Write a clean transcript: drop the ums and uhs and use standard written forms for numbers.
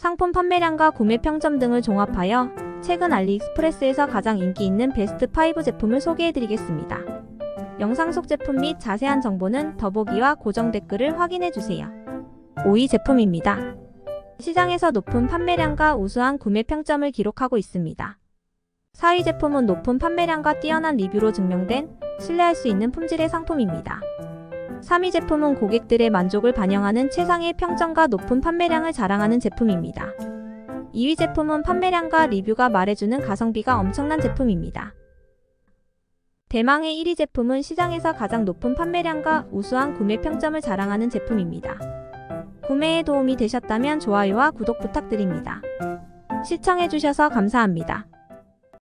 상품 판매량과 구매 평점 등을 종합하여 최근 알리익스프레스에서 가장 인기 있는 베스트 5 제품을 소개해드리겠습니다. 영상 속 제품 및 자세한 정보는 더보기와 고정 댓글을 확인해주세요. 5위 제품입니다. 시장에서 높은 판매량과 우수한 구매 평점을 기록하고 있습니다. 4위 제품은 높은 판매량과 뛰어난 리뷰로 증명된 신뢰할 수 있는 품질의 상품입니다. 3위 제품은 고객들의 만족을 반영하는 최상의 평점과 높은 판매량을 자랑하는 제품입니다. 2위 제품은 판매량과 리뷰가 말해주는 가성비가 엄청난 제품입니다. 대망의 1위 제품은 시장에서 가장 높은 판매량과 우수한 구매 평점을 자랑하는 제품입니다. 구매에 도움이 되셨다면 좋아요와 구독 부탁드립니다. 시청해주셔서 감사합니다.